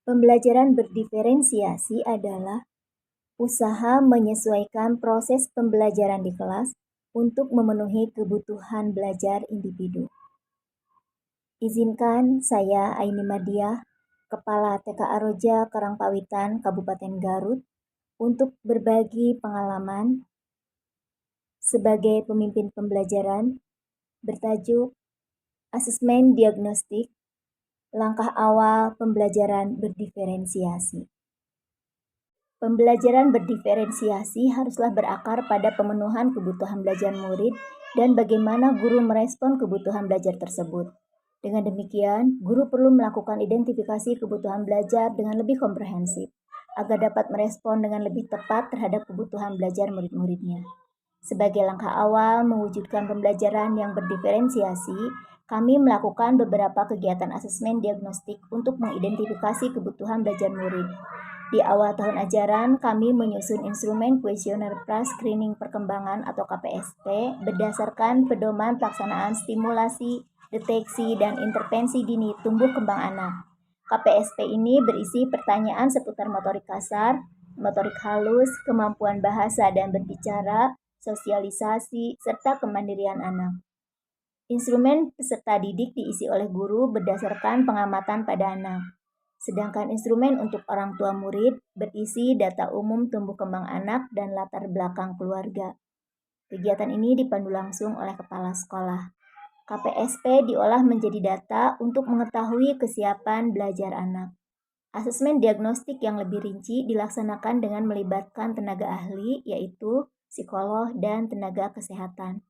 Pembelajaran berdiferensiasi adalah usaha menyesuaikan proses pembelajaran di kelas untuk memenuhi kebutuhan belajar individu. Izinkan saya, Aini Madiah, Kepala TK Aroja Karangpawitan, Kabupaten Garut, untuk berbagi pengalaman sebagai pemimpin pembelajaran bertajuk Asesmen Diagnostik, Langkah Awal Pembelajaran Berdiferensiasi. Pembelajaran berdiferensiasi haruslah berakar pada pemenuhan kebutuhan belajar murid dan bagaimana guru merespon kebutuhan belajar tersebut. Dengan demikian, guru perlu melakukan identifikasi kebutuhan belajar dengan lebih komprehensif, agar dapat merespon dengan lebih tepat terhadap kebutuhan belajar murid-muridnya. Sebagai langkah awal mewujudkan pembelajaran yang berdiferensiasi, kami melakukan beberapa kegiatan asesmen diagnostik untuk mengidentifikasi kebutuhan belajar murid. Di awal tahun ajaran, kami menyusun instrumen kuesioner pra-screening perkembangan atau KPSP berdasarkan pedoman pelaksanaan stimulasi, deteksi, dan intervensi dini tumbuh kembang anak. KPSP ini berisi pertanyaan seputar motorik kasar, motorik halus, kemampuan bahasa dan berbicara, sosialisasi, serta kemandirian anak. Instrumen peserta didik diisi oleh guru berdasarkan pengamatan pada anak. Sedangkan instrumen untuk orang tua murid berisi data umum tumbuh kembang anak dan latar belakang keluarga. Kegiatan ini dipandu langsung oleh kepala sekolah. KPSP diolah menjadi data untuk mengetahui kesiapan belajar anak. Asesmen diagnostik yang lebih rinci dilaksanakan dengan melibatkan tenaga ahli, yaitu psikolog dan tenaga kesehatan.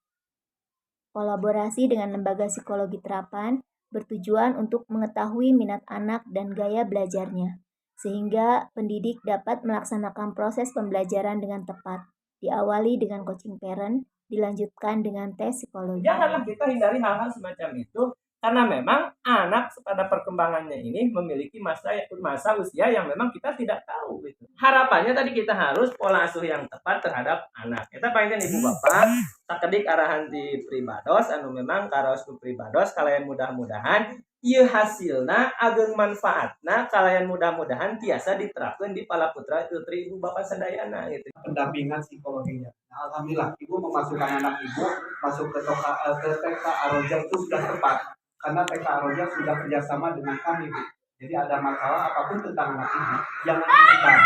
Kolaborasi dengan lembaga psikologi terapan bertujuan untuk mengetahui minat anak dan gaya belajarnya, sehingga pendidik dapat melaksanakan proses pembelajaran dengan tepat, diawali dengan coaching parent, dilanjutkan dengan tes psikologi. Janganlah kita hindari hal-hal semacam itu, karena memang anak pada perkembangannya ini memiliki masa usia yang memang kita tidak tahu gitu. Harapannya tadi kita harus pola asuh yang tepat terhadap anak. Kita pengen ibu bapak sakedik arahan di pribados anu memang karaos ku pribados kalian mudah-mudahan ieu hasilna ageung manfaatna kalian mudah-mudahan tiasa diterapkan di pala putra putri ibu bapak sadayana gitu. Pendampingan psikologinya. Nah, alhamdulillah ibu memasukkan anak ibu masuk ke TK Aroja itu sudah tepat. Karena TK Aroja sudah kerjasama dengan kami, Bu. Jadi ada masalah apapun tentang anak ibu, jangan ditekan.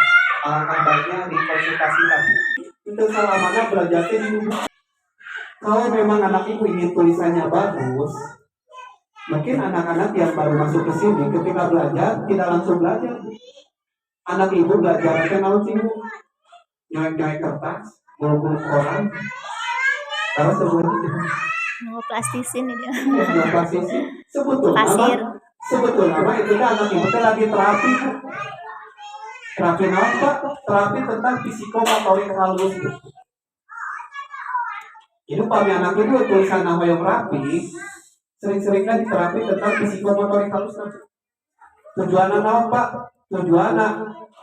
Alangkah baiknya dikonsultasikan. Itu selamanya belajar dulu. Kalau memang anak ibu ingin tulisannya bagus, mungkin anak-anak yang baru masuk ke sini ketika belajar tidak langsung belajar. Anak ibu belajar kenal ibu, nyai kertas, bulu-bulu koran, terus semuanya. Plastisin ini. Plastisin. Sebetulnya itu kan anak ibu lagi terapi. Terapi apa? Terapi tentang psikomotorik halus. Itu pami anak ibu tulisan nama yang rapi, sering-sering kan terapi tentang psikomotorik halus. Tujuannya apa, Pak? Tujuannya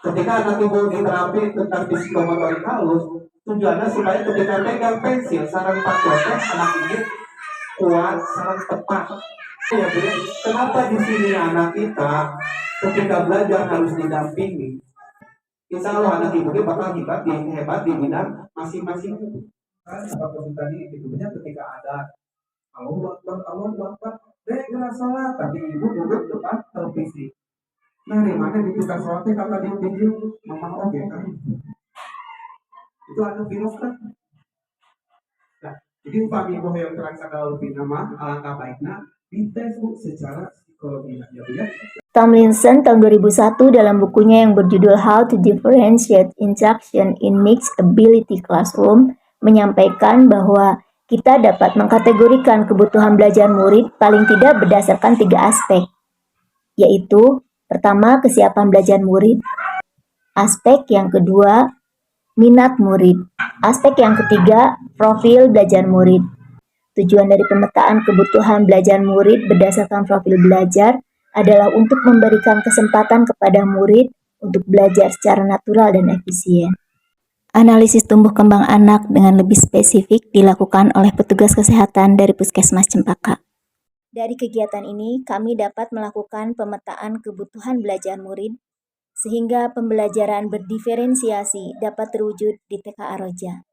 ketika anak ibu diterapi tentang psikomotorik halus, tujuannya supaya ketika pegang pensil sarang pakai anak ibu kuat, sarang tepat. Ya, kenapa di sini anak kita ketika belajar harus didampingi? Insya Allah anak ibu bakal hebat di bidang masing-masing. Seperti tadi ibunya ketika ada Allah dek gerak sholat, tapi ibu duduk depan televisi. Nah, di mana di kita sholatnya kakak di video mama oke kan? Itu ada virus kan? Nah, jadi upami ibu yang terangkan lebih nama alangkah baiknya dites secara psikologi ya. Tomlinson tahun 2001 dalam bukunya yang berjudul How to Differentiate Instruction in Mixed Ability Classroom menyampaikan bahwa kita dapat mengkategorikan kebutuhan belajar murid paling tidak berdasarkan 3 aspek, yaitu pertama, kesiapan belajar murid. Aspek yang kedua, minat murid. Aspek yang ketiga, profil belajar murid. Tujuan dari pemetaan kebutuhan belajar murid berdasarkan profil belajar adalah untuk memberikan kesempatan kepada murid untuk belajar secara natural dan efisien. Analisis tumbuh kembang anak dengan lebih spesifik dilakukan oleh petugas kesehatan dari Puskesmas Cempaka. Dari kegiatan ini, kami dapat melakukan pemetaan kebutuhan belajar murid sehingga pembelajaran berdiferensiasi dapat terwujud di TK Aroja.